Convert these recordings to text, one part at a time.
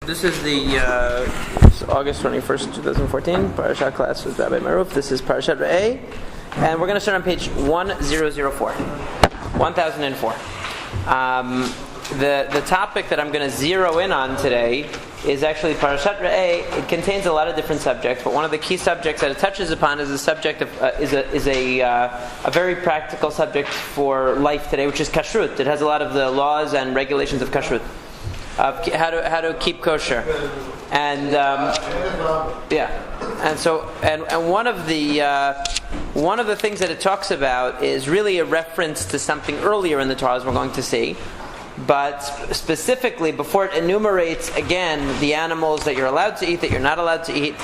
This is the August 21st, 2014, Parashat class with Rabbi Maruf. This is Parashat Reeh, and we're going to start on page 1004. 1004. The topic that I'm going to zero in on today is actually Parashat Reeh. It contains a lot of different subjects, but one of the key subjects that it touches upon is a subject of a very practical subject for life today, which is kashrut. It has a lot of the laws and regulations of kashrut. Of how to keep kosher, and one of the things that it talks about is really a reference to something earlier in the Torah, as we're going to see. But specifically, before it enumerates again the animals that you're allowed to eat, that you're not allowed to eat,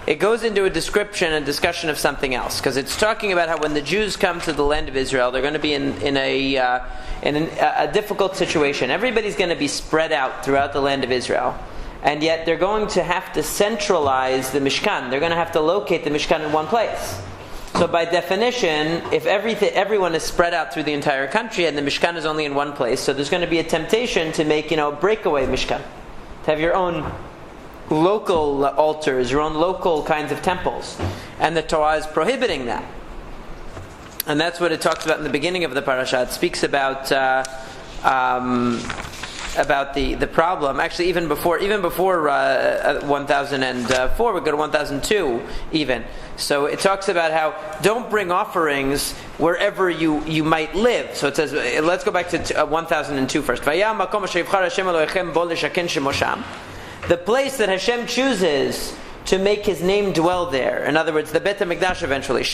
it goes into a description and discussion of something else, because it's talking about how when the Jews come to the land of Israel, they're going to be in a difficult situation. Everybody's going to be spread out throughout the land of Israel, and yet they're going to have to centralize the Mishkan. They're going to have to locate the Mishkan in one place. So by definition, if everyone is spread out through the entire country and the Mishkan is only in one place, so there's going to be a temptation to make a breakaway Mishkan, to have your own local altars, your own local kinds of temples, and the Torah is prohibiting that. And that's what it talks about in the beginning of the parasha. It speaks about the problem. Actually, even before 1004, we go to 1002 even. So it talks about how don't bring offerings wherever you might live. So it says, let's go back to 1002 first. The place that Hashem chooses to make His name dwell there. In other words, the Beit HaMikdash eventually.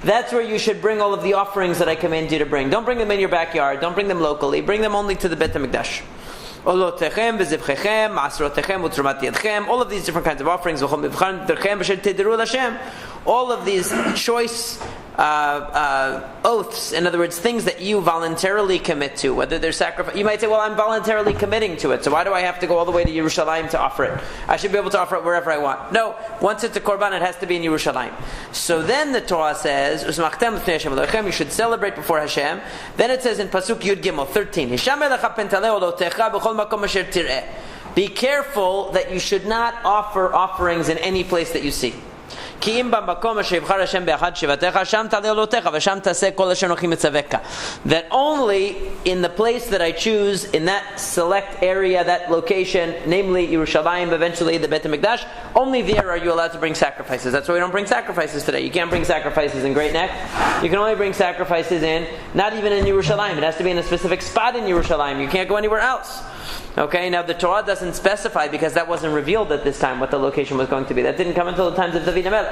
That's where you should bring all of the offerings that I command you to bring. Don't bring them in your backyard. Don't bring them locally. Bring them only to the Beit HaMikdash. All of these different kinds of offerings. All of these choice oaths, in other words, things that you voluntarily commit to, whether they're sacrifice. You might say, well, I'm voluntarily committing to it, so why do I have to go all the way to Yerushalayim to offer it? I should be able to offer it wherever I want. No, once it's a korban, it has to be in Yerushalayim. So then the Torah says, you should celebrate before Hashem. Then it says in Pasuk Yud Gimel 13, be careful that you should not offer offerings in any place that you see. That only in the place that I choose, in that select area, that location, namely Yerushalayim, eventually the Beit HaMikdash, only there are you allowed to bring sacrifices. That's why we don't bring sacrifices today. You can't bring sacrifices in Great Neck. You can only bring sacrifices not even in Yerushalayim. It has to be in a specific spot in Yerushalayim. You can't go anywhere else. Okay, now the Torah doesn't specify, because that wasn't revealed at this time what the location was going to be. That didn't come until the times of David HaMelech.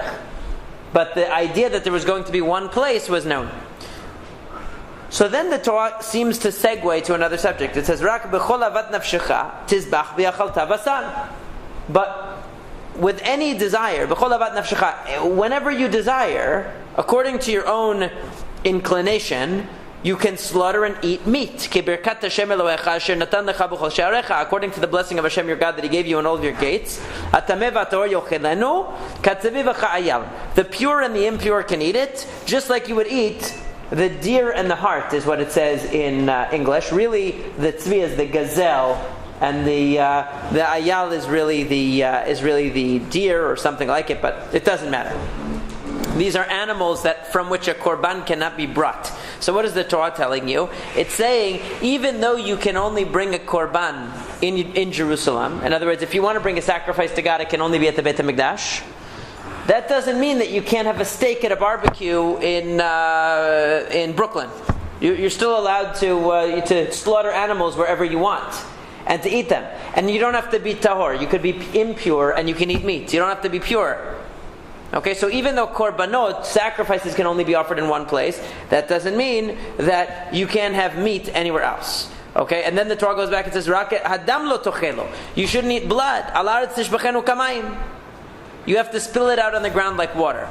But the idea that there was going to be one place was known. So then the Torah seems to segue to another subject. It says, "Rak b'chol avat nafshecha tizbach v'yachalta basar." But with any desire, b'chol avat nafshecha, whenever you desire, according to your own inclination, you can slaughter and eat meat. According to the blessing of Hashem your God that He gave you in all of your gates. The pure and the impure can eat it, just like you would eat the deer and the hart, is what it says in English. Really, the tzvi is the gazelle, and the ayal is really the deer or something like it, but it doesn't matter. These are animals from which a korban cannot be brought. So what is the Torah telling you? It's saying, even though you can only bring a korban in Jerusalem, in other words, if you want to bring a sacrifice to God, it can only be at the Beit HaMikdash. That doesn't mean that you can't have a steak at a barbecue in Brooklyn. You're still allowed to slaughter animals wherever you want and to eat them. And you don't have to be tahor. You could be impure and you can eat meat. You don't have to be pure. Okay, so even though korbanot, sacrifices, can only be offered in one place, that doesn't mean that you can't have meat anywhere else. Okay, and then the Torah goes back and says, hadam lo tochelo. You shouldn't eat blood. Al haaretz tishbachenu kamayim. You have to spill it out on the ground like water.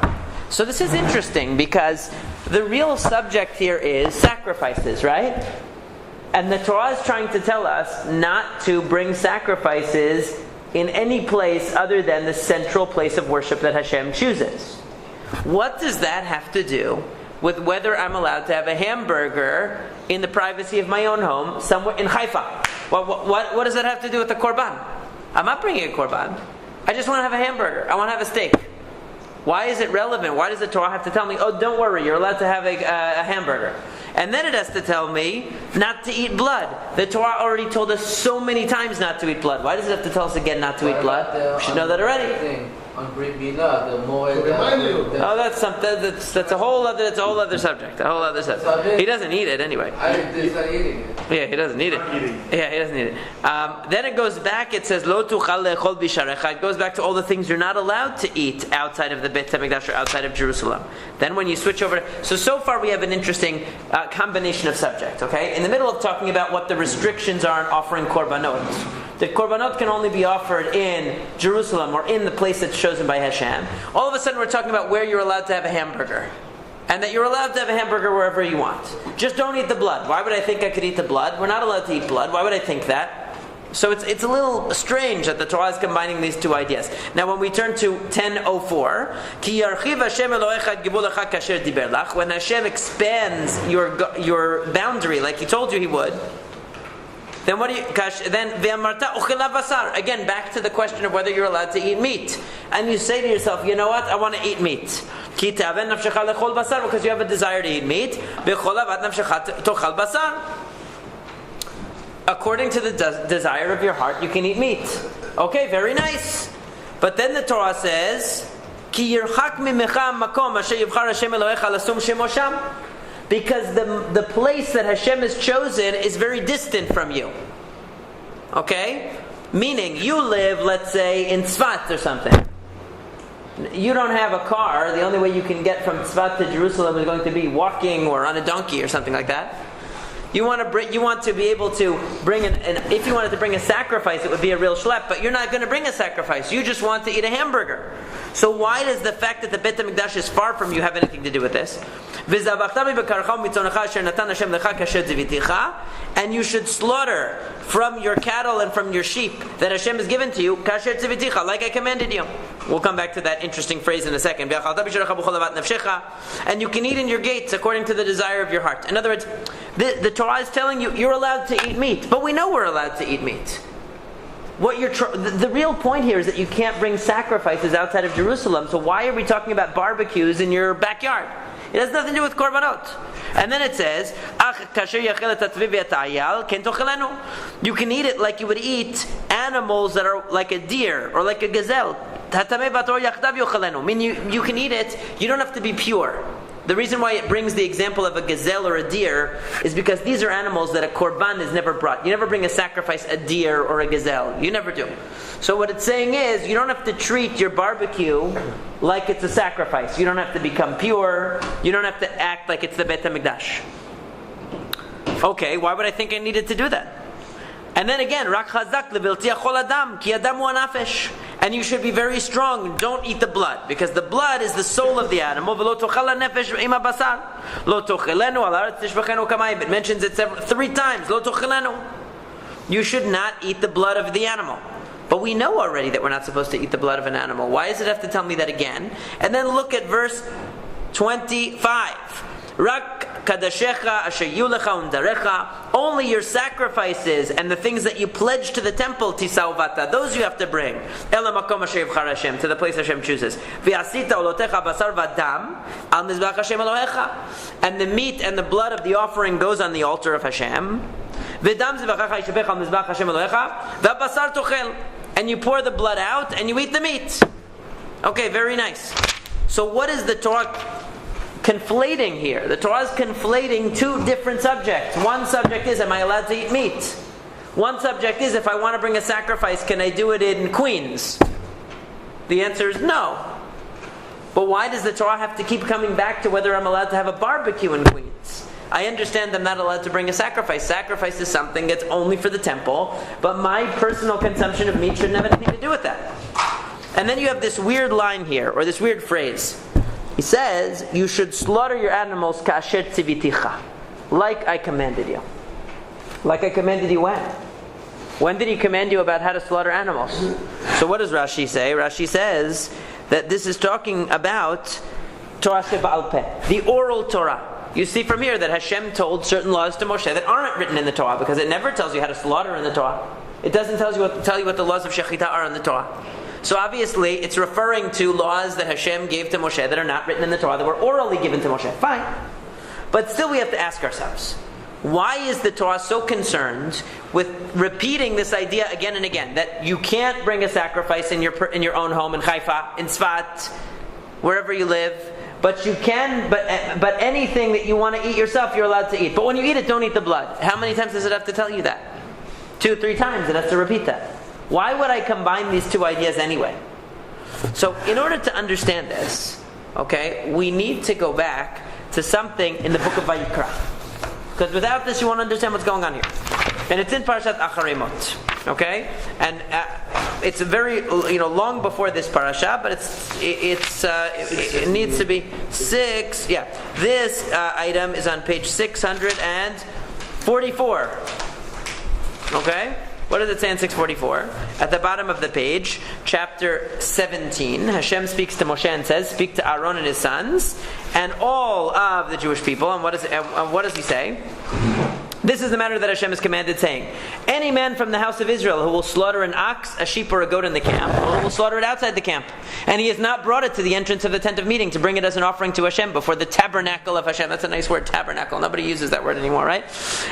So this is interesting, because the real subject here is sacrifices, right? And the Torah is trying to tell us not to bring sacrifices in any place other than the central place of worship that Hashem chooses. What does that have to do with whether I'm allowed to have a hamburger in the privacy of my own home somewhere in Haifa? What does that have to do with the korban? I'm not bringing a korban. I just want to have a hamburger. I want to have a steak. Why is it relevant? Why does the Torah have to tell me, oh, don't worry, you're allowed to have a hamburger? And then it has to tell me not to eat blood. The Torah already told us so many times not to eat blood. Why does it have to tell us again not to eat blood? We should know that already. On Brit Milah, the more that's something. That's a whole other subject. A whole other subject. He doesn't eat it anyway. He's not eating it. Yeah, he doesn't eat it. Yeah, he doesn't eat it. Then it goes back. It says Lo tuchal le'echol bisharecha. It goes back to all the things you're not allowed to eat outside of the Beit HaMikdash or outside of Jerusalem. Then when you switch over, so far we have an interesting combination of subjects. Okay, in the middle of talking about what the restrictions are on offering korbanot. The korbanot can only be offered in Jerusalem or in the place that's chosen by Hashem. All of a sudden we're talking about where you're allowed to have a hamburger. And that you're allowed to have a hamburger wherever you want. Just don't eat the blood. Why would I think I could eat the blood? We're not allowed to eat blood. Why would I think that? So it's a little strange that the Torah is combining these two ideas. Now when we turn to 10:04, Ki yarchiv Hashem Elohecha et gibulecha kasher diber lach. When Hashem expands your boundary like He told you He would, then what do you? Then ve'amarta ochela basar. Again, back to the question of whether you're allowed to eat meat, and you say to yourself, you know what? I want to eat meat. Ki te'aven nafshecha lechol basar, because you have a desire to eat meat. Ve'chol avat nafshecha tochal basar. According to the desire of your heart, you can eat meat. Okay, very nice. But then the Torah says, Ki yirchak mimecha makom asher yivchar Hashem Elohecha lasum shemo sham. Because the place that Hashem has chosen is very distant from you. Okay? Meaning, you live, let's say, in Tzfat or something. You don't have a car. The only way you can get from Tzfat to Jerusalem is going to be walking or on a donkey or something like that. You want to be able to bring if you wanted to bring a sacrifice, it would be a real schlep, but you're not going to bring a sacrifice. You just want to eat a hamburger. So why does the fact that the Beit HaMikdash is far from you have anything to do with this? And you should slaughter from your cattle and from your sheep that Hashem has given to you, kasher tziviticha, like I commanded you. We'll come back to that interesting phrase in a second. And you can eat in your gates according to the desire of your heart. In other words, the Torah is telling you you're allowed to eat meat, but we know we're allowed to eat meat. The real point here is that you can't bring sacrifices outside of Jerusalem. So why are we talking about barbecues in your backyard? It has nothing to do with korbanot. And then it says, you can eat it like you would eat animals that are like a deer or like a gazelle. Meaning you can eat it, you don't have to be pure. The reason why it brings the example of a gazelle or a deer is because these are animals that a korban is never brought. You never bring a sacrifice, a deer or a gazelle. You never do. So what it's saying is, you don't have to treat your barbecue like it's a sacrifice. You don't have to become pure. You don't have to act like it's the Beit HaMikdash. Okay, why would I think I needed to do that? And then again, rak chazak levilti achol adam, ki adam hu anafesh. And you should be very strong. Don't eat the blood, because the blood is the soul of the animal. V'lo tochel nefesh ima basar. Lo tochelenu al haaretz tishbachenu kamayim. It mentions it 3 times. Lo tochelenu. You should not eat the blood of the animal. But we know already that we're not supposed to eat the blood of an animal. Why does it have to tell me that again? And then look at verse 25. Rak kadashecha asher yulecha undarecha. Only your sacrifices and the things that you pledge to the temple, tisauvata, those you have to bring. Ela makom asher yivchar Hashem, to the place Hashem chooses. V'asita olotecha basar v'dam al mizbach Hashem Elohecha. And the meat and the blood of the offering goes on the altar of Hashem. V'dam zivchacha yishpech al mizbach Hashem Elohecha. V'basar tochel. And you pour the blood out and you eat the meat. Okay, very nice. So what is the Torah conflating here? The Torah is conflating 2 different subjects. One subject is, am I allowed to eat meat? One subject is, if I want to bring a sacrifice, can I do it in Queens? The answer is no. But why does the Torah have to keep coming back to whether I'm allowed to have a barbecue in Queens? I understand I'm not allowed to bring a sacrifice. Sacrifice is something that's only for the temple, but my personal consumption of meat shouldn't have anything to do with that. And then you have this weird line here, or this weird phrase. He says, you should slaughter your animals kasher tziviticha, like I commanded you. Like I commanded you when? When did He command you about how to slaughter animals? So what does Rashi say? Rashi says that this is talking about Torah Sheba'al Peh, the oral Torah. You see from here that Hashem told certain laws to Moshe that aren't written in the Torah, because it never tells you how to slaughter in the Torah. It doesn't tell you what the laws of Shehita are in the Torah. So obviously, it's referring to laws that Hashem gave to Moshe that are not written in the Torah, that were orally given to Moshe. Fine. But still we have to ask ourselves, why is the Torah so concerned with repeating this idea again and again, that you can't bring a sacrifice in your own home in Haifa, in Tzfat, wherever you live, but you can, but anything that you want to eat yourself, you're allowed to eat. But when you eat it, don't eat the blood. How many times does it have to tell you that? 2 or 3 times it has to repeat that. Why would I combine these two ideas anyway? So in order to understand this, okay, we need to go back to something in the book of Vayikra. Because without this you won't understand what's going on here. And it's in Parashat Acharemot. Okay? And it's very, long before this parasha, but it needs to be 6. Yeah. This item is on page 644. Okay? What does it say in 644? At the bottom of the page, chapter 17, Hashem speaks to Moshe and says, "Speak to Aaron and his sons, and all of the Jewish people." And what does he say? This is the matter that Hashem has commanded, saying, "Any man from the house of Israel who will slaughter an ox, a sheep, or a goat in the camp, or who will slaughter it outside the camp, and he has not brought it to the entrance of the tent of meeting to bring it as an offering to Hashem before the tabernacle of Hashem." That's a nice word, tabernacle. Nobody uses that word anymore, right?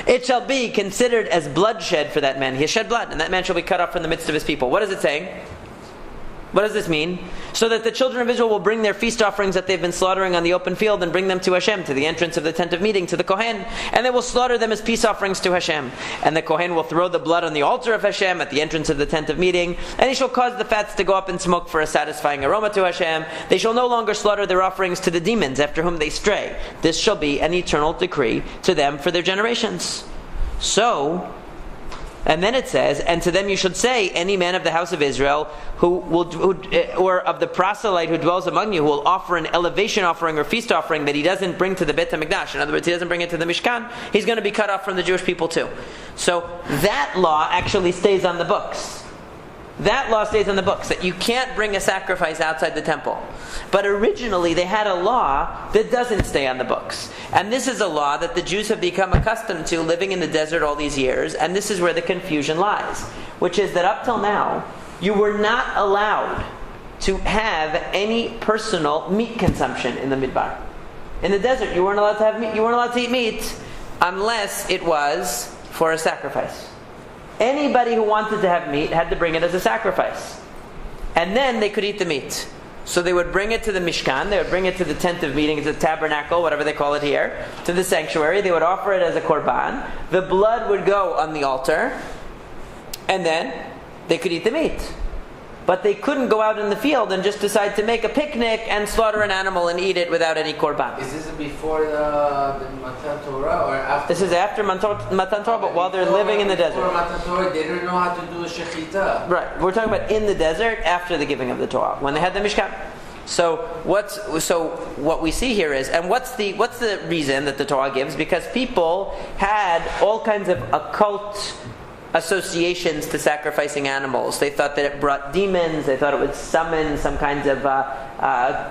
"It shall be considered as bloodshed for that man. He has shed blood, and that man shall be cut off from the midst of his people." What is it saying? What does this mean? "So that the children of Israel will bring their feast offerings that they've been slaughtering on the open field and bring them to Hashem, to the entrance of the tent of meeting, to the Kohen, and they will slaughter them as peace offerings to Hashem. And the Kohen will throw the blood on the altar of Hashem at the entrance of the tent of meeting, and he shall cause the fats to go up in smoke for a satisfying aroma to Hashem. They shall no longer slaughter their offerings to the demons after whom they stray. This shall be an eternal decree to them for their generations." And then it says, "And to them you should say, any man of the house of Israel or of the proselyte who dwells among you, who will offer an elevation offering or feast offering that he doesn't bring to the Beit HaMikdash." In other words, he doesn't bring it to the Mishkan. He's going to be cut off from the Jewish people too. So that law actually stays on the books. That law stays on the books, that you can't bring a sacrifice outside the temple. But originally they had a law that doesn't stay on the books. And this is a law that the Jews have become accustomed to living in the desert all these years, and this is where the confusion lies. Which is that up till now, you were not allowed to have any personal meat consumption in the Midbar. In the desert, you weren't allowed to have meat. You weren't allowed to eat meat unless it was for a sacrifice. Anybody who wanted to have meat had to bring it as a sacrifice. And then they could eat the meat. So they would bring it to the Mishkan, they would bring it to the tent of meeting, the tabernacle, whatever they call it here, to the sanctuary. They would offer it as a korban. The blood would go on the altar, and then they could eat the meat. But they couldn't go out in the field and just decide to make a picnic and slaughter an animal and eat it without any korban. Is this before the Matan Torah or after? This is after Matan Torah, but while they're living in the desert. Before Matan Torah, they didn't know how to do a Shehita. Right. We're talking about in the desert after the giving of the Torah, when they had the Mishkan. So what we see here is, and what's the reason that the Torah gives? Because people had all kinds of occult associations to sacrificing animals. They thought that it brought demons. They thought it would summon some kinds of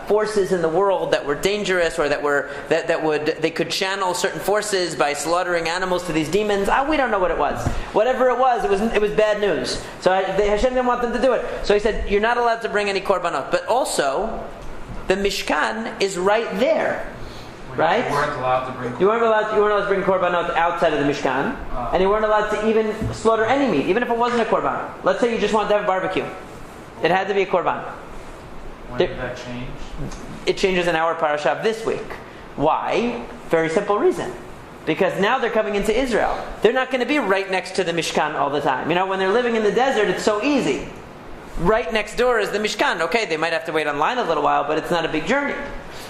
forces in the world that were dangerous, or they could channel certain forces by slaughtering animals to these demons. We don't know what it was. Whatever it was bad news. So Hashem didn't want them to do it. So He said, "You're not allowed to bring any korbanot." But also, the Mishkan is right there. Right? You weren't allowed to bring. You weren't allowed to bring korbanot outside of the Mishkan, and you weren't allowed to even slaughter any meat, even if it wasn't a korban. Let's say you just wanted to have a barbecue; it had to be a korban. When did that change? It changes in our parasha of this week. Why? Very simple reason. Because now they're coming into Israel. They're not going to be right next to the Mishkan all the time. When they're living in the desert, it's so easy. Right next door is the Mishkan. Okay, they might have to wait online a little while, but it's not a big journey.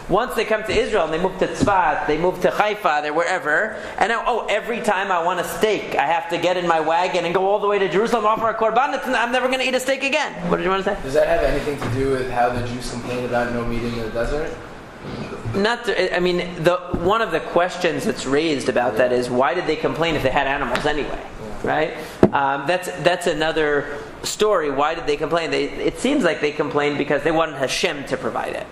Once they come to Israel and they move to Tzfat, they move to Haifa, they're wherever, and now, every time I want a steak, I have to get in my wagon and go all the way to Jerusalem, offer a korban. I'm never going to eat a steak again. What did you want to say? Does that have anything to do with how the Jews complain about no meat in the desert? One of the questions that's raised about that is, why did they complain if they had animals anyway? Right? That's another story. Why did they complain? It seems like they complained because they wanted Hashem to provide it.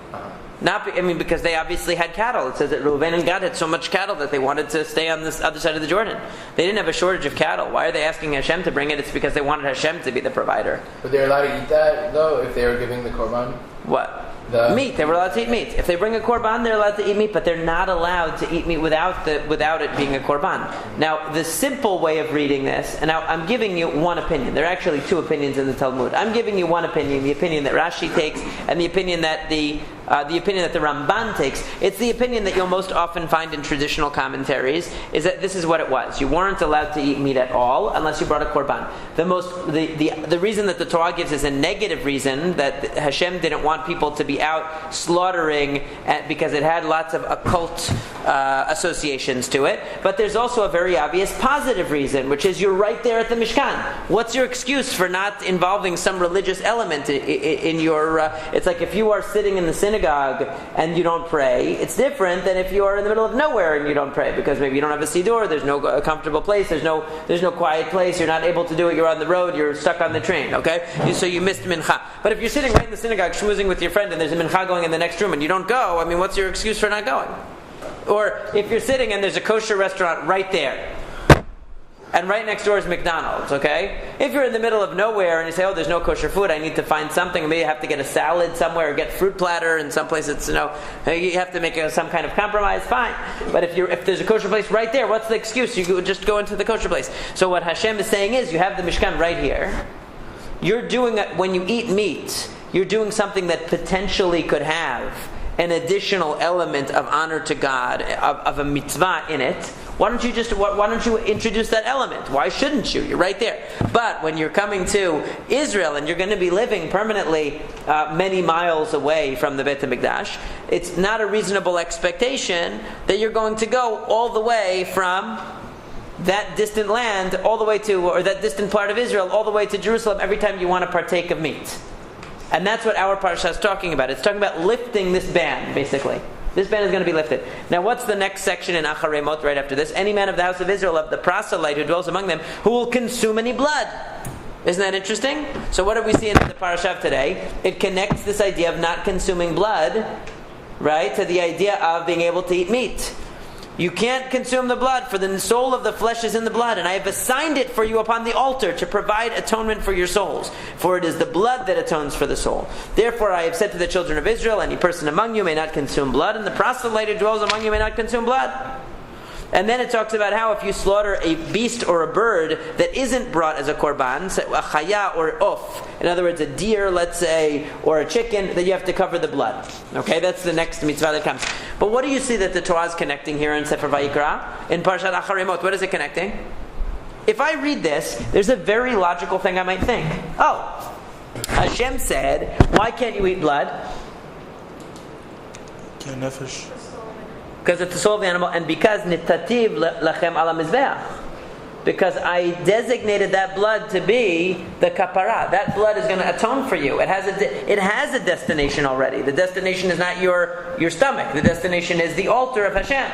Because they obviously had cattle. It says that Reuven and Gad had so much cattle that they wanted to stay on this other side of the Jordan. They didn't have a shortage of cattle. Why are they asking Hashem to bring it? It's because they wanted Hashem to be the provider. But they're allowed to eat that, though, if they were giving the korban? What? Meat. They were allowed to eat meat. If they bring a korban, they're allowed to eat meat, but they're not allowed to eat meat without it being a korban. Now, the simple way of reading this, and now I'm giving you one opinion. There are actually two opinions in the Talmud. I'm giving you one opinion, the opinion that Rashi takes, and the opinion that the Ramban takes. It's the opinion that you'll most often find in traditional commentaries, is that this is what it was. You weren't allowed to eat meat at all unless you brought a korban. The reason that the Torah gives is a negative reason, that Hashem didn't want people to be out slaughtering because it had lots of occult associations to it. But there's also a very obvious positive reason, which is you're right there at the Mishkan. What's your excuse for not involving some religious element in your... it's like if you are sitting in the synagogue and you don't pray, it's different than if you are in the middle of nowhere and you don't pray, because maybe you don't have a siddur, there's no comfortable place, there's no quiet place, you're not able to do it, you're on the road, you're stuck on the train, okay? So you missed mincha. But if you're sitting right in the synagogue schmoozing with your friend and there's a mincha going in the next room and you don't go, what's your excuse for not going? Or if you're sitting and there's a kosher restaurant right there, and right next door is McDonald's, okay? If you're in the middle of nowhere and you say, there's no kosher food, I need to find something, maybe I have to get a salad somewhere or get fruit platter, in some places, you have to make some kind of compromise, fine. But if there's a kosher place right there, what's the excuse? You just go into the kosher place. So what Hashem is saying is, you have the Mishkan right here. You're doing it, when you eat meat, you're doing something that potentially could have an additional element of honor to God, of a mitzvah in it. Why don't you introduce that element? Why shouldn't you? You're right there. But when you're coming to Israel and you're going to be living permanently many miles away from the Beit HaMikdash, it's not a reasonable expectation that you're going to go all the way from that distant land all the way to, or that distant part of Israel all the way to Jerusalem every time you want to partake of meat. And that's what our parasha is talking about. It's talking about lifting this ban, basically. This ban is going to be lifted. Now, what's the next section in Acharei Mot right after this? Any man of the house of Israel, of the proselyte who dwells among them, who will consume any blood. Isn't that interesting? So what do we see in the parasha today? It connects this idea of not consuming blood, right, to the idea of being able to eat meat. You can't consume the blood, for the soul of the flesh is in the blood, and I have assigned it for you upon the altar to provide atonement for your souls. For it is the blood that atones for the soul. Therefore I have said to the children of Israel, any person among you may not consume blood, and the proselyte who dwells among you may not consume blood. And then it talks about how if you slaughter a beast or a bird that isn't brought as a korban, a chaya or of, in other words, a deer, let's say, or a chicken, that you have to cover the blood. Okay, that's the next mitzvah that comes. But what do you see that the Torah is connecting here in Sefer Vayikra? In Parashat Acharei Mot, what is it connecting? If I read this, there's a very logical thing I might think. Hashem said, why can't you eat blood? Because it's the soul of the animal, and because nitativ lachem ala mizbeach. Because I designated that blood to be the kapara. That blood is going to atone for you. It has a destination already. The destination is not your stomach. The destination is the altar of Hashem.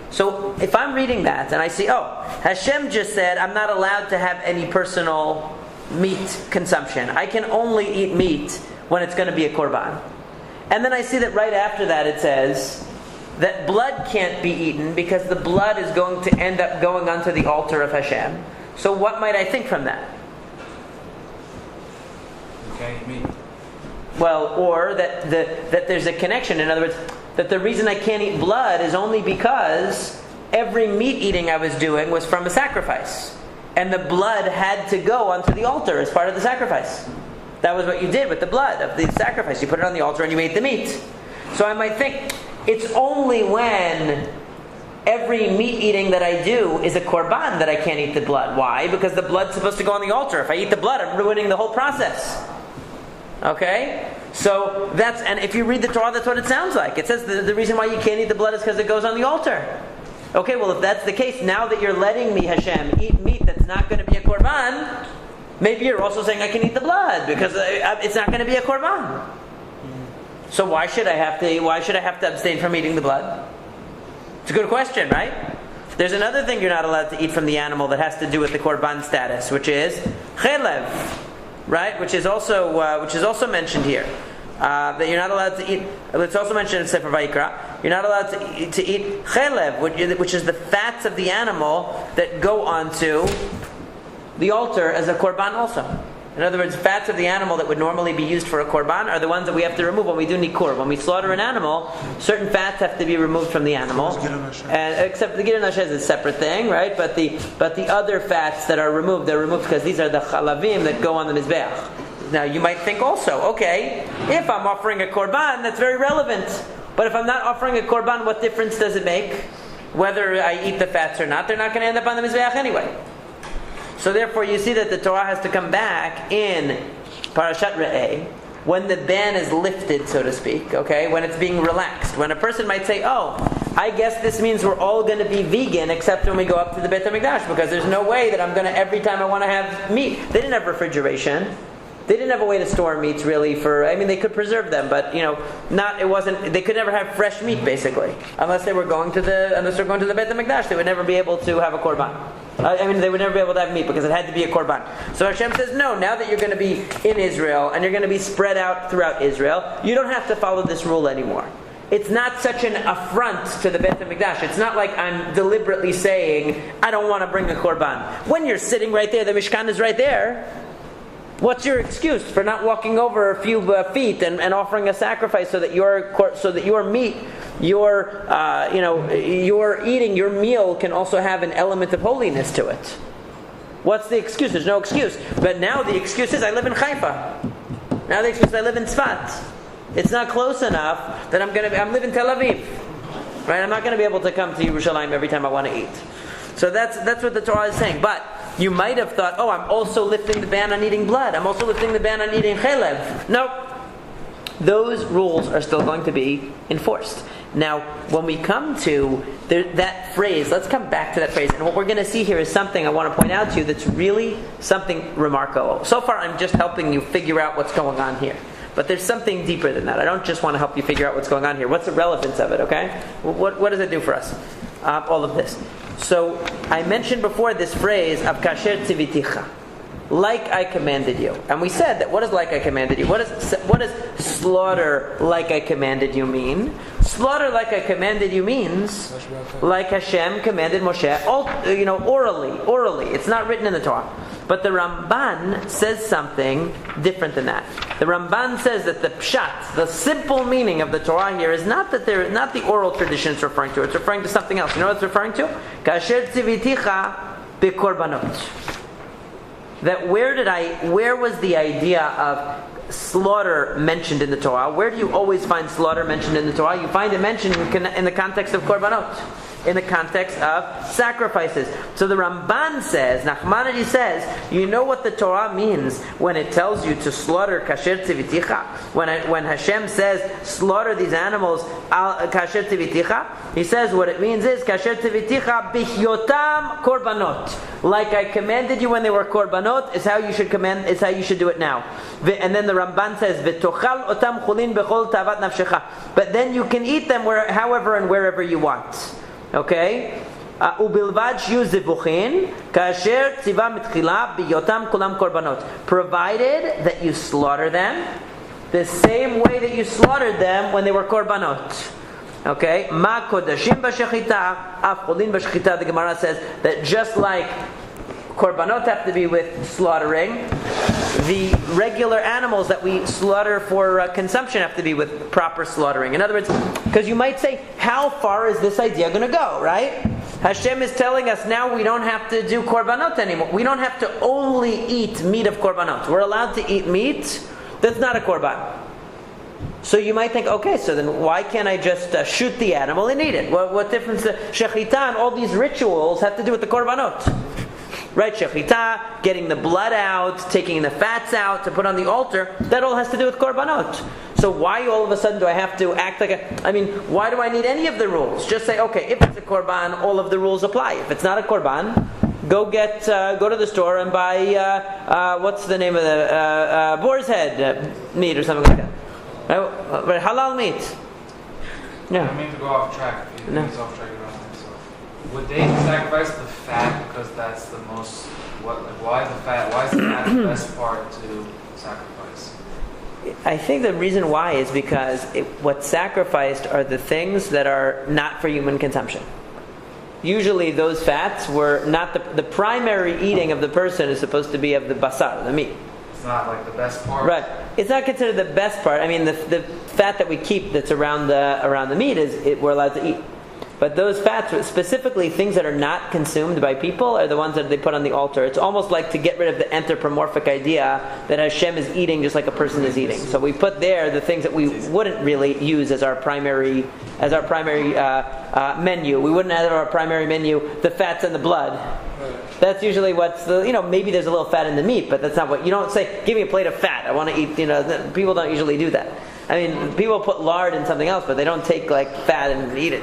So if I'm reading that and I see, Hashem just said I'm not allowed to have any personal meat consumption. I can only eat meat when it's going to be a korban. And then I see that right after that it says that blood can't be eaten because the blood is going to end up going onto the altar of Hashem. So what might I think from that? You can't eat meat. Well, or that there's a connection. In other words, that the reason I can't eat blood is only because every meat eating I was doing was from a sacrifice. And the blood had to go onto the altar as part of the sacrifice. That was what you did with the blood of the sacrifice. You put it on the altar and you ate the meat. So I might think, it's only when every meat eating that I do is a korban that I can't eat the blood. Why? Because the blood's supposed to go on the altar. If I eat the blood, I'm ruining the whole process. Okay? So and if you read the Torah, that's what it sounds like. It says the reason why you can't eat the blood is because it goes on the altar. Okay, well if that's the case, now that you're letting me, Hashem, eat meat that's not going to be a korban, maybe you're also saying I can eat the blood because it's not going to be a korban. So why should I have to abstain from eating the blood? It's a good question, right? There's another thing you're not allowed to eat from the animal that has to do with the korban status, which is chelev, right? Which is also mentioned here. that you're not allowed to eat. It's also mentioned in Sefer Vayikra. You're not allowed to eat chelev, which is the fats of the animal that go onto the altar as a korban also. In other words, fats of the animal that would normally be used for a korban are the ones that we have to remove when we do nikur. When we slaughter an animal, certain fats have to be removed from the animal. And except the giran hashem is a separate thing, right? But the other fats that are removed, they're removed because these are the chalavim that go on the mizbeach. Now you might think also, okay, if I'm offering a korban, that's very relevant. But if I'm not offering a korban, what difference does it make? Whether I eat the fats or not, they're not going to end up on the mizbeach anyway. So therefore you see that the Torah has to come back in Parashat Reeh when the ban is lifted, so to speak, okay? When it's being relaxed. When a person might say, oh, I guess this means we're all going to be vegan except when we go up to the Beit HaMikdash, because there's no way that I'm going to, every time I want to have meat. They didn't have refrigeration. They didn't have a way to store meats really they could preserve them, but they could never have fresh meat basically. Unless they were going to the Beit HaMikdash, they would never be able to have a korban. They would never be able to have meat because it had to be a korban. So Hashem says, no, now that you're going to be in Israel and you're going to be spread out throughout Israel, you don't have to follow this rule anymore. It's not such an affront to the Beit HaMikdash. It's not like I'm deliberately saying, I don't want to bring a korban. When you're sitting right there, the Mishkan is right there. What's your excuse for not walking over a few feet and offering a sacrifice so that your meat, your eating, your meal can also have an element of holiness to it? What's the excuse? There's no excuse. But now the excuse is I live in Haifa. Now the excuse is I live in Tzfat. It's not close enough that I'm live in Tel Aviv. Right? I'm not going to be able to come to Yerushalayim every time I want to eat. So that's what the Torah is saying. But you might have thought, oh, I'm also lifting the ban on eating blood. I'm also lifting the ban on eating chelev. No. Those rules are still going to be enforced. Now, when we come to that phrase, let's come back to that phrase. And what we're going to see here is something I want to point out to you that's really something remarkable. So far, I'm just helping you figure out what's going on here. But there's something deeper than that. I don't just want to help you figure out what's going on here. What's the relevance of it, okay? What does it do for us? All of this. So, I mentioned before this phrase of kasher tziviticha. Like I commanded you. And we said that what is like I commanded you? What does slaughter like I commanded you mean? Slaughter like I commanded you means like Hashem commanded Moshe, orally. It's not written in the Torah. But the Ramban says something different than that. The Ramban says that the pshat, the simple meaning of the Torah here is not not the oral tradition it's referring to. It's referring to something else. You know what it's referring to? Kasher tziviticha bekorbanot. That where was the idea of slaughter mentioned in the Torah? Where do you always find slaughter mentioned in the Torah? You find it mentioned in the context of korbanot, in the context of sacrifices. So the Ramban says, Nachmanides says, you know what the Torah means when it tells you to slaughter kasher tziviticha? When Hashem says, slaughter these animals, kasher tziviticha, he says what it means is, kasher tziviticha bihyotam korbanot. Like I commanded you when they were korbanot, is how you should do it now. And then the Ramban says, v'tochal otam chulin bechol tavat nafshecha. But then you can eat them however and wherever you want. Okay? Ubilvad shiu zivuchin kasher tziva mitchila biyotam kulam korbanot. Provided that you slaughter them the same way that you slaughtered them when they were korbanot. Okay? Ma kodashim b'shechita af chulin b'shechita. The Gemara says that just like korbanot have to be with slaughtering, the regular animals that we slaughter for consumption have to be with proper slaughtering. In other words, because you might say, how far is this idea going to go, right? Hashem is telling us now we don't have to do korbanot anymore. We don't have to only eat meat of korbanot. We're allowed to eat meat that's not a korban. So you might think, okay, so then why can't I just shoot the animal and eat it? What difference? Shehita and all these rituals have to do with the korbanot. Right, Shehita, getting the blood out, taking the fats out to put on the altar, that all has to do with korbanot. So why all of a sudden do I have to act like why do I need any of the rules? Just say, okay, if it's a korban, all of the rules apply. If it's not a korban, go to the store and buy, what's the name of the, boar's head meat or something like that. Right? Halal meat. I don't mean to go off track. No. Off track about myself. Would they sacrifice the fat because that's the most? Why is the fat the best part to sacrifice? I think the reason why is because what's sacrificed are the things that are not for human consumption. Usually those fats were not the primary eating of the person is supposed to be of the basar, the meat. It's not like the best part. Right. It's not considered the best part. I mean, the fat that we keep that's around the meat we're allowed to eat. But those fats, specifically things that are not consumed by people, are the ones that they put on the altar. It's almost like to get rid of the anthropomorphic idea that Hashem is eating just like a person is eating. So we put there the things that we wouldn't really use as our primary menu. We wouldn't have our primary menu the fats and the blood. That's usually what's maybe there's a little fat in the meat, but that's not what you don't say. Give me a plate of fat. I want to eat. People don't usually do that. I mean, people put lard in something else, but they don't take like fat and eat it.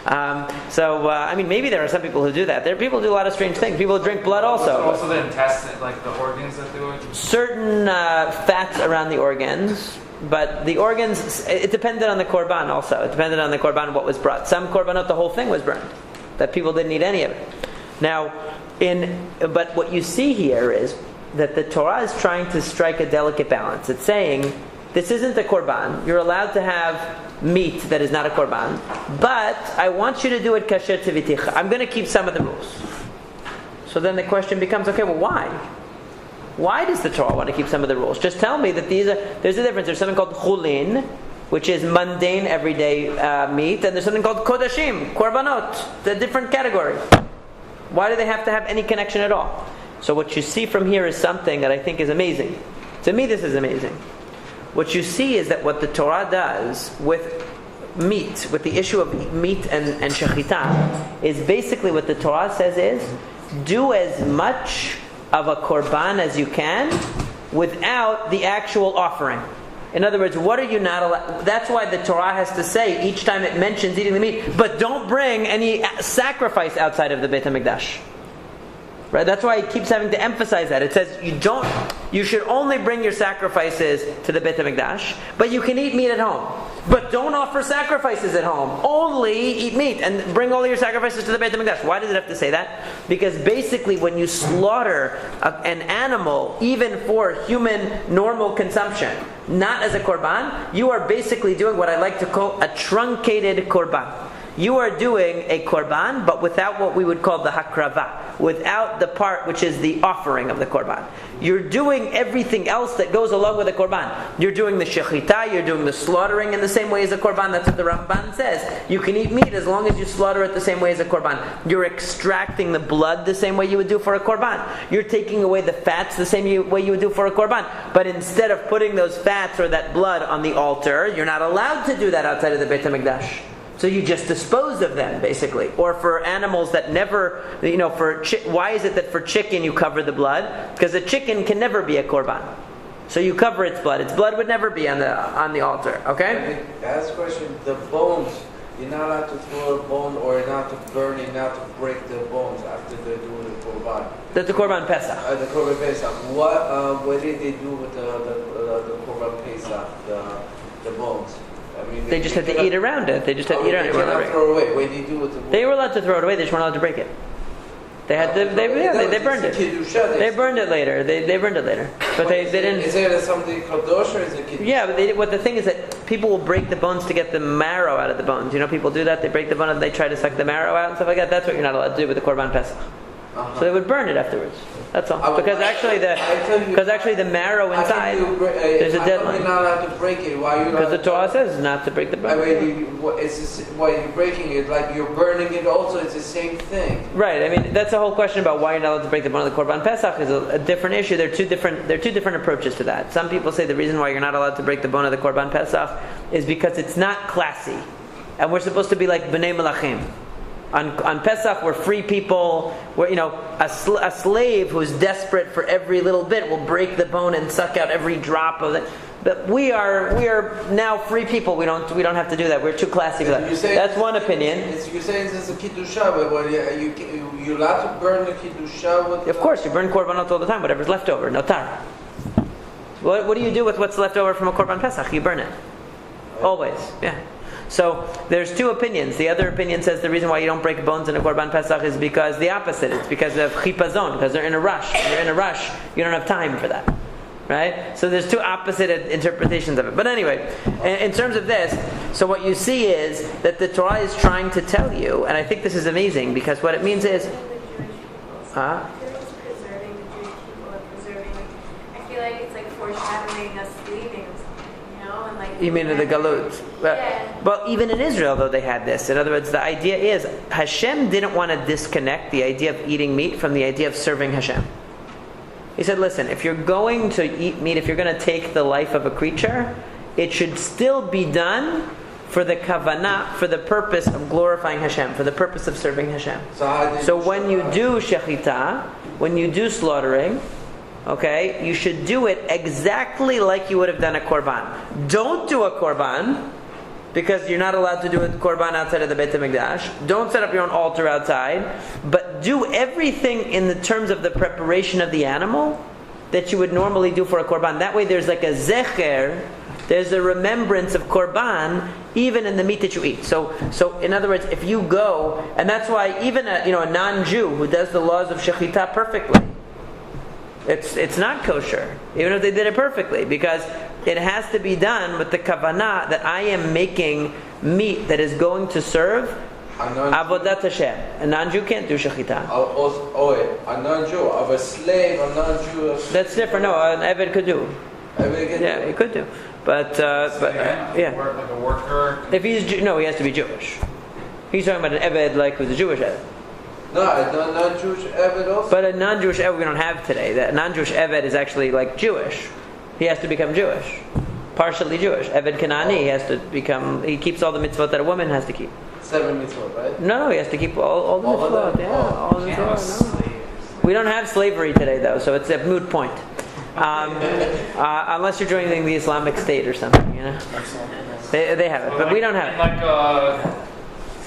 Maybe there are some people who do that. There are people who do a lot of strange things. People who drink blood also. Also the intestine, like the organs that do it? Certain fats around the organs, but the organs, it depended on the korban also. It depended on the korban what was brought. Some korbanot, the whole thing was burned. That people didn't eat any of it. Now, but what you see here is that the Torah is trying to strike a delicate balance. It's saying, this isn't a korban. You're allowed to have meat that is not a korban, but I want you to do it kasher tiviticha. I'm going to keep some of the rules. So then the question becomes, okay, well, why? Why does the Torah want to keep some of the rules? Just tell me that there's a difference. There's something called chulin, which is mundane, everyday meat, and there's something called kodashim, korbanot, the different category. Why do they have to have any connection at all? So what you see from here is something that I think is amazing. To me, this is amazing. What you see is that what the Torah does with meat, with the issue of meat and shehita, is basically what the Torah says is, do as much of a korban as you can without the actual offering. In other words, what are you not allowed? That's why the Torah has to say each time it mentions eating the meat, but don't bring any sacrifice outside of the Beit HaMikdash. Right? That's why it keeps having to emphasize that. It says you should only bring your sacrifices to the Beit HaMikdash, but you can eat meat at home. But don't offer sacrifices at home. Only eat meat and bring all your sacrifices to the Beit HaMikdash. Why does it have to say that? Because basically when you slaughter an animal, even for human normal consumption, not as a korban, you are basically doing what I like to call a truncated korban. You are doing a korban, but without what we would call the hakrava, without the part which is the offering of the korban. You're doing everything else that goes along with the korban. You're doing the shehita, you're doing the slaughtering in the same way as a korban. That's what the Ramban says. You can eat meat as long as you slaughter it the same way as a korban. You're extracting the blood the same way you would do for a korban. You're taking away the fats the same way you would do for a korban. But instead of putting those fats or that blood on the altar, you're not allowed to do that outside of the Beit HaMikdash. So you just dispose of them, basically. Or for animals that never, why is it that for chicken you cover the blood? Because a chicken can never be a korban. So you cover its blood. Its blood would never be on the altar. Okay? That's a question. The bones, you're not allowed to throw a bone or not to burn it, not to break the bones after they're doing the korban. That's the korban pesach. The korban pesach. What did they do with the korban pesach, the bones? I mean, they just had to eat around it. They just had to eat around it. They cannot throw it away. What did you do with the bone? They were allowed to throw it away. They just weren't allowed to break it. They had they burned it. They burned it later. They burned it later. But they didn't. Is there something kadosh or is it kiddush? Yeah, but what the thing is that people will break the bones to get the marrow out of the bones. People do that. They break the bone and they try to suck the marrow out and stuff like that. That's what you're not allowed to do with the korban pesach. So they would burn it afterwards. That's all. Because actually the marrow inside, there's a deadline. You're not allowed to break it. Why are you not? Because the Torah says not to break the bone. Why you're breaking it? Like you're burning it also. It's the same thing. Right. I mean, that's the whole question about why you're not allowed to break the bone of the korban pesach is a different issue. There are two different approaches to that. Some people say the reason why you're not allowed to break the bone of the korban pesach is because it's not classy, and we're supposed to be like bnei melachim. On Pesach, we're free people. Where a slave who's desperate for every little bit will break the bone and suck out every drop of it. But we are now free people. We don't have to do that. We're too classy for that. That's one opinion. You're saying this is a kiddusha, but you're allowed to burn the kiddusha with. Of course, you burn korbanot all the time. Whatever's left over, notar. What do you do with what's left over from a korban pesach? You burn it. Always, yeah. So there's two opinions. The other opinion says the reason why you don't break bones in a korban pesach is because the opposite. It's because of chipazon, because they're in a rush. When you're in a rush, you don't have time for that. Right? So there's two opposite interpretations of it. But anyway, in terms of this, so what you see is that the Torah is trying to tell you, and I think this is amazing, because what it means is... Huh? Preserving the Jewish people and preserving, I feel like it's like foreshadowing us leaving, and like... You mean in the Galut? Yeah. Well, even in Israel, though, they had this. In other words, the idea is, Hashem didn't want to disconnect the idea of eating meat from the idea of serving Hashem. He said, listen, if you're going to eat meat, if you're going to take the life of a creature, it should still be done for the kavanah, for the purpose of glorifying Hashem, for the purpose of serving Hashem. So when you do shechita, when you do slaughtering, okay, you should do it exactly like you would have done a korban. Don't do a korban, because you're not allowed to do a korban outside of the Beit HaMikdash. Don't set up your own altar outside, but do everything in the terms of the preparation of the animal that you would normally do for a korban. That way there's like a zecher, there's a remembrance of korban, even in the meat that you eat. So in other words, if you go, and that's why even a non-Jew who does the laws of shechita perfectly, it's not kosher, even if they did it perfectly, because it has to be done with the kavanah that I am making meat that is going to serve avodat Hashem. A non-Jew can't do shechita. A non-Jew, of a slave, a non-Jew. That's different. No, an eved could do. Yeah, he could do. But yeah. Like a worker. If he's he has to be Jewish. He's talking about an eved like who's a Jewish eved. No, a non-Jewish eved also. But a non-Jewish eved we don't have today. That non-Jewish eved is actually like Jewish. He has to become Jewish, partially Jewish. Eved Kanani, he has to become. He keeps all the mitzvot that a woman has to keep. 7 mitzvot, right? No, he has to keep all the mitzvot. All the mitzvot. No. We don't have slavery today, though, so it's a moot point. Unless you're joining the Islamic State or something, They have it, but we don't have it. Like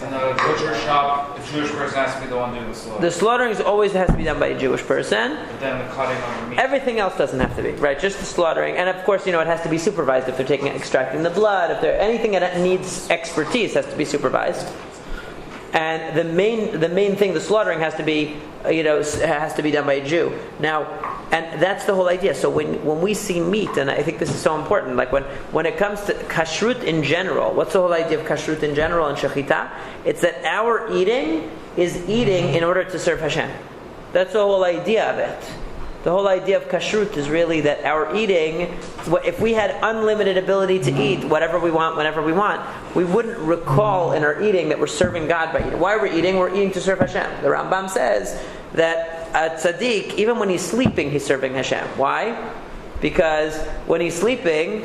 in a butcher shop, the Jewish person has to be the one doing the slaughter. The slaughtering always has to be done by a Jewish person. But then the cutting of the meat. Everything else doesn't have to be, right? Just the slaughtering, and of course, it has to be supervised if they're extracting the blood. If they're anything that needs expertise has to be supervised. And the main thing, the slaughtering has to be, has to be done by a Jew. Now, and that's the whole idea. So when we see meat, and I think this is so important, like when it comes to kashrut in general, what's the whole idea of kashrut in general and shechita? It's that our eating is eating in order to serve Hashem. That's the whole idea of it. The whole idea of kashrut is really that our eating, if we had unlimited ability to eat whatever we want, whenever we want, we wouldn't recall in our eating that we're serving God by eating. Why are we eating? We're eating to serve Hashem. The Rambam says that a tzaddik, even when he's sleeping, he's serving Hashem. Why? Because when he's sleeping,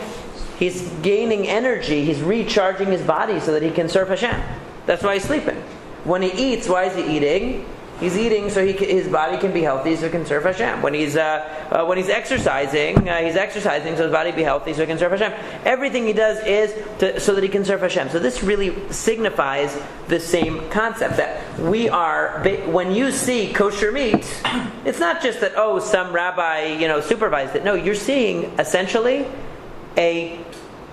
he's gaining energy, he's recharging his body so that he can serve Hashem. That's why he's sleeping. When he eats, why is he eating? He's eating so his body can be healthy, so he can serve Hashem. When he's exercising, he's exercising so his body be healthy, so he can serve Hashem. Everything he does is so that he can serve Hashem. So this really signifies the same concept that we are. When you see kosher meat, it's not just that some rabbi supervised it. No, you're seeing essentially a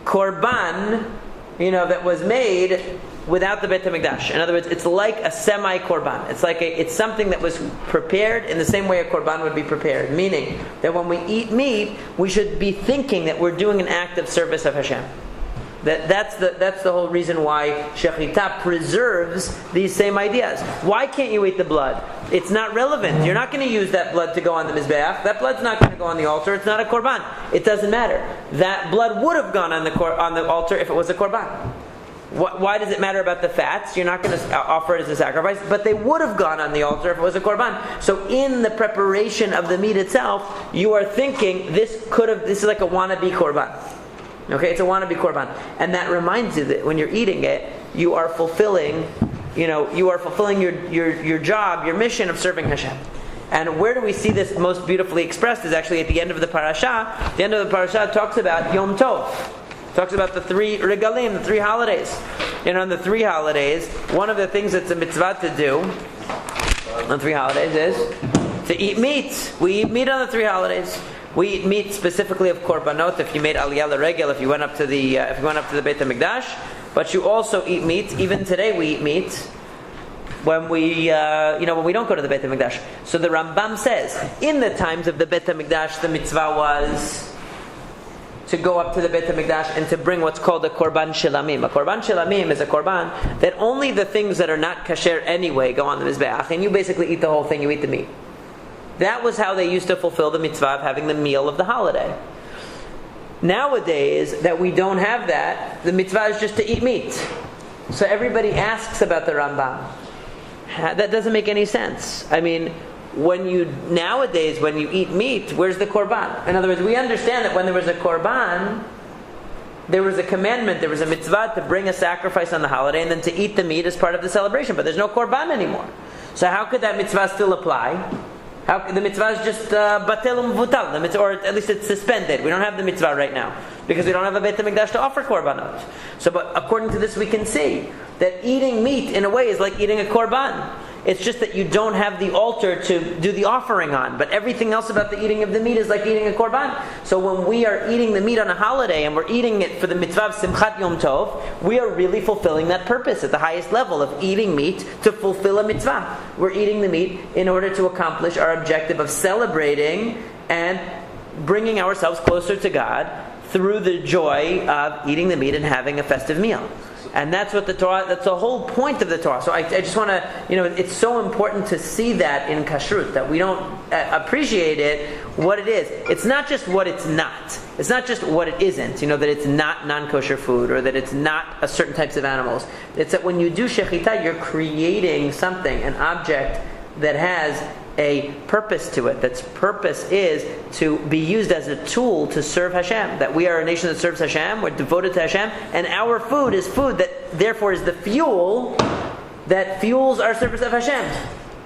korban, that was made without the Beit HaMikdash. In other words, it's like a semi-korban. It's something that was prepared in the same way a korban would be prepared. Meaning that when we eat meat, we should be thinking that we're doing an act of service of Hashem. That's the whole reason why Shehita preserves these same ideas. Why can't you eat the blood? It's not relevant. You're not going to use that blood to go on the Mizbeach. That blood's not going to go on the altar. It's not a korban. It doesn't matter. That blood would have gone on the altar if it was a korban. Why does it matter about the fats? You're not going to offer it as a sacrifice, but they would have gone on the altar if it was a korban. So in the preparation of the meat itself, you are thinking this is like a wannabe korban. Okay, it's a wannabe korban, and that reminds you that when you're eating it, you are fulfilling your job, your mission of serving Hashem. And where do we see this most beautifully expressed is actually at the end of the parasha. The end of the parasha talks about Yom Tov. Talks about the 3 regalim, the 3 holidays. On the 3 holidays, one of the things that's a mitzvah to do on the 3 holidays is to eat meat. We eat meat on the 3 holidays. We eat meat specifically of korbanot. If you made aliyah l'regel, if you went up to the Beit HaMikdash, but you also eat meat. Even today, we eat meat when we don't go to the Beit HaMikdash. So the Rambam says, in the times of the Beit HaMikdash, the mitzvah was to go up to the Beit HaMikdash and to bring what's called a korban shilamim. A korban shilamim is a korban that only the things that are not kasher anyway go on the mizbeach, and you basically eat the whole thing, you eat the meat. That was how they used to fulfill the mitzvah of having the meal of the holiday. Nowadays, that we don't have that, the mitzvah is just to eat meat. So everybody asks about the Rambam. That doesn't make any sense. I mean, nowadays when you eat meat, where's the korban? In other words, we understand that when there was a korban, there was a commandment, there was a mitzvah to bring a sacrifice on the holiday and then to eat the meat as part of the celebration. But there's no korban anymore. So how could that mitzvah still apply? The mitzvah is just batel umvutal, or at least it's suspended. We don't have the mitzvah right now because we don't have a Beit HaMikdash to offer korbanot. So, but according to this, we can see that eating meat in a way is like eating a korban. It's just that you don't have the altar to do the offering on. But everything else about the eating of the meat is like eating a korban. So when we are eating the meat on a holiday and we're eating it for the mitzvah of Simchat Yom Tov, we are really fulfilling that purpose at the highest level of eating meat to fulfill a mitzvah. We're eating the meat in order to accomplish our objective of celebrating and bringing ourselves closer to God through the joy of eating the meat and having a festive meal. And that's what the Torah, that's the whole point of the Torah. So I just want to, it's so important to see that in kashrut, that we don't appreciate it, what it is. It's not just what it's not. It's not just what it isn't, that it's not non-kosher food or that it's not a certain types of animals. It's that when you do Shehita, you're creating something, an object that has a purpose to it. That's purpose is to be used as a tool to serve Hashem. That we are a nation that serves Hashem, we're devoted to Hashem, and our food is food that therefore is the fuel that fuels our service of Hashem.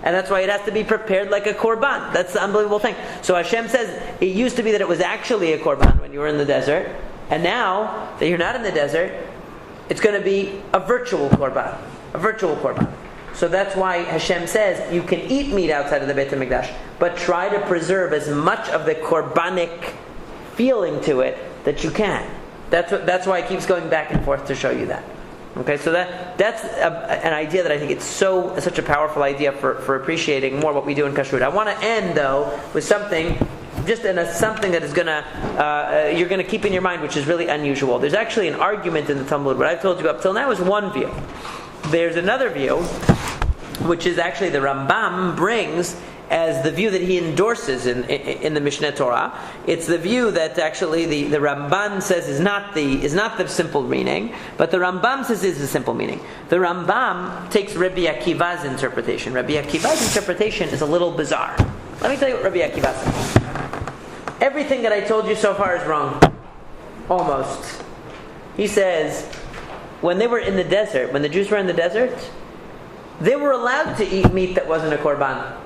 And that's why it has to be prepared like a korban. That's the unbelievable thing. So Hashem says, it used to be that it was actually a korban when you were in the desert, and now that you're not in the desert, it's going to be a virtual korban. A virtual korban. So that's why Hashem says you can eat meat outside of the Beit HaMikdash, but try to preserve as much of the korbanic feeling to it that you can. That's why it keeps going back and forth to show you that. Okay, so that's an idea that I think it's such a powerful idea for appreciating more what we do in kashrut. I want to end though with something, something that is you're gonna keep in your mind, which is really unusual. There's actually an argument in the Talmud. What I've told you up till now is one view. There's another view, which is actually the Rambam brings as the view that he endorses in the Mishneh Torah. It's the view that actually the Ramban says is not the simple meaning, but the Rambam says is the simple meaning. The Rambam takes Rabbi Akiva's interpretation. Rabbi Akiva's interpretation is a little bizarre. Let me tell you what Rabbi Akiva says. Everything that I told you so far is wrong. Almost. He says, when they were in the desert, when the Jews were in the desert, they were allowed to eat meat that wasn't a korban.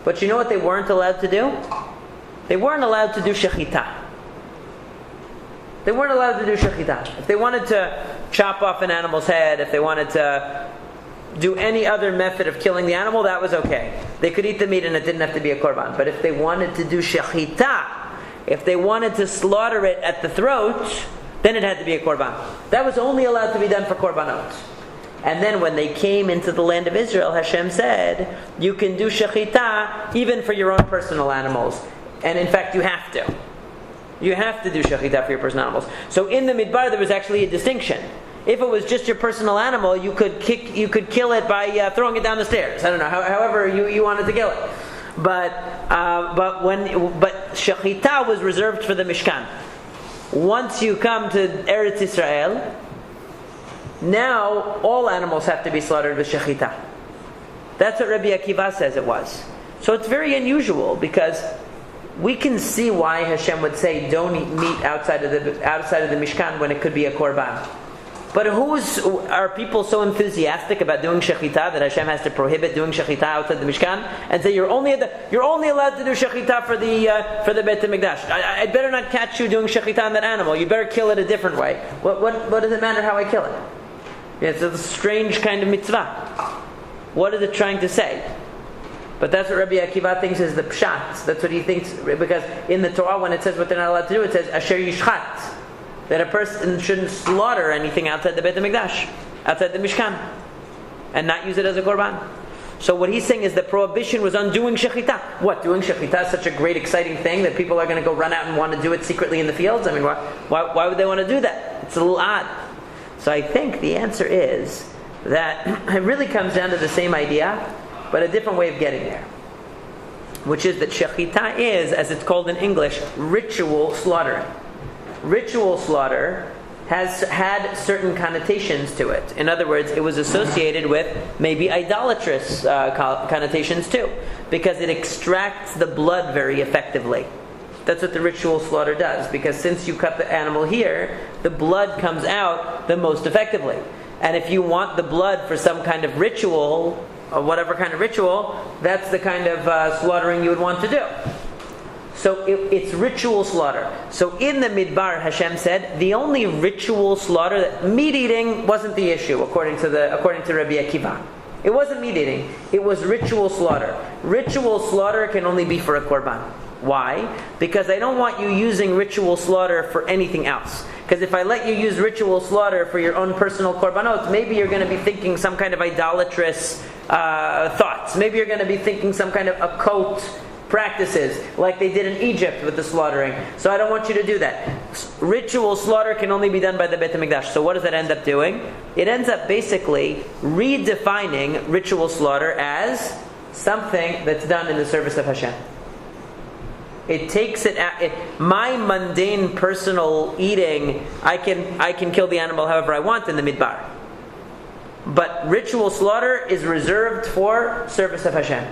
But you know what they weren't allowed to do? They weren't allowed to do shechita. They weren't allowed to do shechita. If they wanted to chop off an animal's head, if they wanted to do any other method of killing the animal, that was okay. They could eat the meat and it didn't have to be a korban. But if they wanted to do shechita, if they wanted to slaughter it at the throat, then it had to be a korban. That was only allowed to be done for korbanot. And then when they came into the land of Israel, Hashem said, you can do shechita even for your own personal animals. And in fact, you have to. You have to do shechita for your personal animals. So in the Midbar, there was actually a distinction. If it was just your personal animal, you could kill it by throwing it down the stairs. I don't know, however you wanted to kill it. But shechita was reserved for the Mishkan. Once you come to Eretz Yisrael, now all animals have to be slaughtered with shechita. That's what Rabbi Akiva says it was. So it's very unusual because we can see why Hashem would say don't eat meat outside of the Mishkan when it could be a korban. But are people so enthusiastic about doing shechita that Hashem has to prohibit doing shechita outside the Mishkan and say you're only allowed to do shechita for the Beit HaMikdash? I'd better not catch you doing shechita on that animal. You better kill it a different way. What does it matter how I kill it? It's a strange kind of mitzvah. What is it trying to say? But that's what Rabbi Akiva thinks is the pshat. That's what he thinks, because in the Torah when it says what they're not allowed to do, it says asher yishchat, that a person shouldn't slaughter anything outside the Beit HaMikdash, outside the Mishkan, and not use it as a korban. So what he's saying is the prohibition was on doing shechita. What, doing shechita is such a great, exciting thing that people are going to go run out and want to do it secretly in the fields? I mean, why would they want to do that? It's a little odd. So I think the answer is that it really comes down to the same idea, but a different way of getting there. Which is that shechita is, as it's called in English, ritual slaughtering. Ritual slaughter has had certain connotations to it. In other words, it was associated with maybe idolatrous connotations too, because it extracts the blood very effectively. That's what the ritual slaughter does, because since you cut the animal here, the blood comes out the most effectively. And if you want the blood for some kind of ritual, or whatever kind of ritual, that's the kind of slaughtering you would want to do. So it's ritual slaughter. So in the Midbar, Hashem said, the only ritual slaughter, that meat eating wasn't the issue, according to Rabbi Akiva. It wasn't meat eating, it was ritual slaughter. Ritual slaughter can only be for a korban. Why? Because I don't want you using ritual slaughter for anything else. Because if I let you use ritual slaughter for your own personal korbanot, maybe you're going to be thinking some kind of idolatrous thoughts. Maybe you're going to be thinking some kind of occult practices, like they did in Egypt with the slaughtering. So I don't want you to do that. Ritual slaughter can only be done by the Beit HaMikdash. So what does that end up doing? It ends up basically redefining ritual slaughter as something that's done in the service of Hashem. It takes my mundane personal eating, I can kill the animal however I want in the Midbar. But ritual slaughter is reserved for service of Hashem.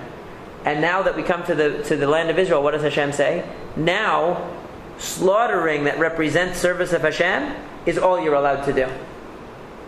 And now that we come to the land of Israel, what does Hashem say? Now, slaughtering that represents service of Hashem is all you're allowed to do.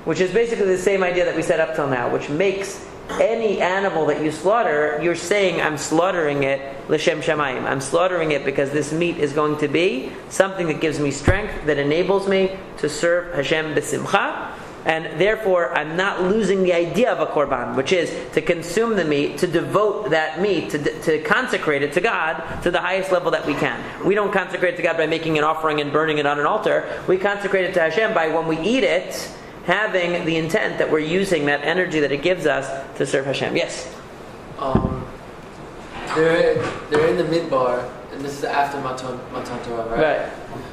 Which is basically the same idea that we said up till now, which makes any animal that you slaughter, you're saying, I'm slaughtering it l'shem shamayim. I'm slaughtering it because this meat is going to be something that gives me strength, that enables me to serve Hashem b'simcha. And therefore, I'm not losing the idea of a korban, which is to consume the meat, to devote that meat, to consecrate it to God to the highest level that we can. We don't consecrate it to God by making an offering and burning it on an altar. We consecrate it to Hashem by, when we eat it, having the intent that we're using that energy that it gives us to serve Hashem. Yes? They're in the midbar, and this is after Matan Torah, right?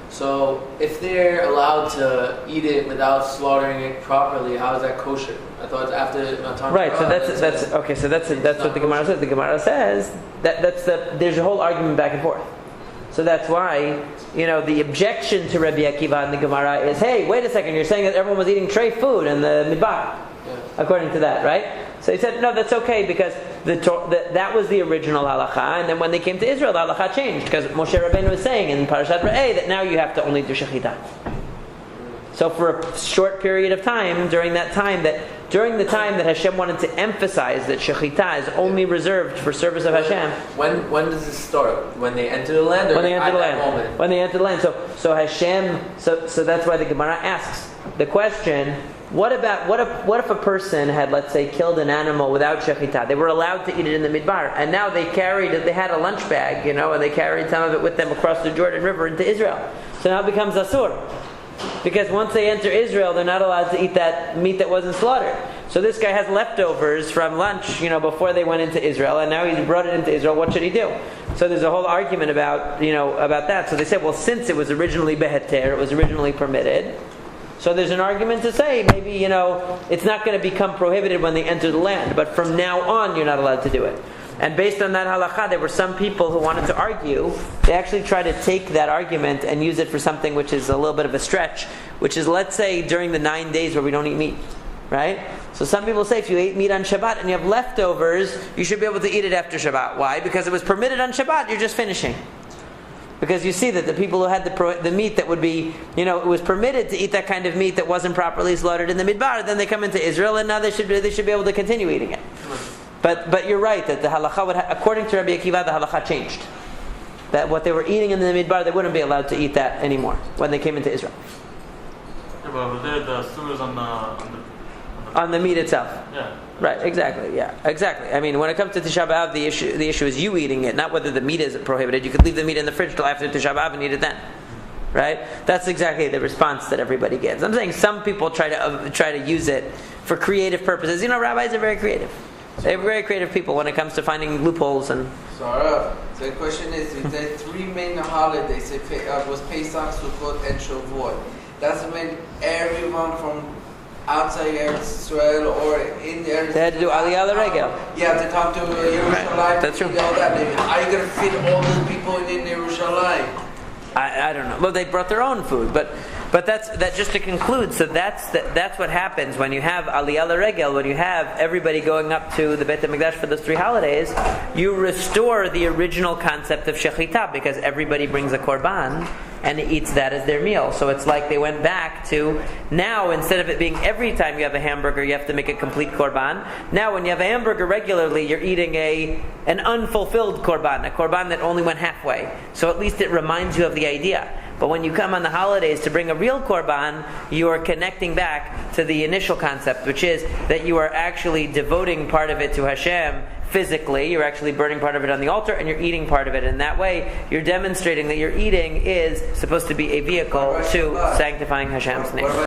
So if they're allowed to eat it without slaughtering it properly, how is that kosher? I thought after Matan Torah. Right. So that's okay. So that's what the Gemara says. The Gemara says there's a whole argument back and forth. So that's why the objection to Rabbi Akiva in the Gemara is, hey, wait a second, you're saying that everyone was eating tray food in the midbar, according to that, right? So he said, no, that's okay, because that was the original halacha, and then when they came to Israel, the halacha changed, because Moshe Rabbeinu was saying in Parashat Reeh that now you have to only do shechita. So for a short period of time, during the time that Hashem wanted to emphasize that shechita is only reserved for service of Hashem. When does this start? When they enter the land, or when they enter the land? Moment? When they enter the land. So Hashem. So that's why the Gemara asks the question: what if a person had, let's say, killed an animal without shechita? They were allowed to eat it in the midbar, and now they had a lunch bag, and they carried some of it with them across the Jordan River into Israel. So now it becomes asur. Because once they enter Israel, they're not allowed to eat that meat that wasn't slaughtered. So this guy has leftovers from lunch, before they went into Israel, and now he's brought it into Israel. What should he do? So there's a whole argument about that. So they said, well, since it was originally beheter, it was originally permitted. So there's an argument to say maybe it's not going to become prohibited when they enter the land, but from now on you're not allowed to do it. And based on that halakha, there were some people who wanted to argue. They actually tried to take that argument and use it for something which is a little bit of a stretch, which is, let's say, during the 9 days where we don't eat meat, right? So some people say if you ate meat on Shabbat and you have leftovers, you should be able to eat it after Shabbat. Why? Because it was permitted on Shabbat, you're just finishing. Because you see that the people who had the meat that would be, it was permitted to eat that kind of meat that wasn't properly slaughtered in the midbar, then they come into Israel and now they should be able to continue eating it. But you're right that the halacha according to Rabbi Akiva, the halacha changed. That what they were eating in the midbar, they wouldn't be allowed to eat that anymore when they came into Israel. Yeah, but there the sur is on the meat itself. Yeah. Right. Exactly. Yeah. Exactly. I mean, when it comes to Tisha B'av, the issue is you eating it, not whether the meat is prohibited. You could leave the meat in the fridge till after Tisha B'av and eat it then. Right? That's exactly the response that everybody gives. I'm saying some people try to use it for creative purposes. Rabbis are very creative. They're very creative people when it comes to finding loopholes and. So the question is, the three main holidays was Pesach, Sukkot, and Shavuot. Does it mean everyone from outside Israel or in the Eretz? They had to do Aliyah L'Regel. Yeah, to come to Yerushalayim. Right. That's true. All that. Are you going to feed all the people in Yerushalayim? I don't know. Well, they brought their own food, but that just to conclude. So that's what happens when you have Aliyah L'Regel, when you have everybody going up to the Beit HaMikdash for those 3 holidays. You restore the original concept of Shehita because everybody brings a korban and eats that as their meal. So it's like they went back to now, instead of it being every time you have a hamburger you have to make a complete korban. Now when you have a hamburger regularly, you're eating an unfulfilled korban, a korban that only went halfway. So at least it reminds you of the idea. But when you come on the holidays to bring a real korban, you are connecting back to the initial concept, which is that you are actually devoting part of it to Hashem physically. You're actually burning part of it on the altar, and you're eating part of it. And that way, you're demonstrating that your eating is supposed to be a vehicle to sanctifying Hashem's name.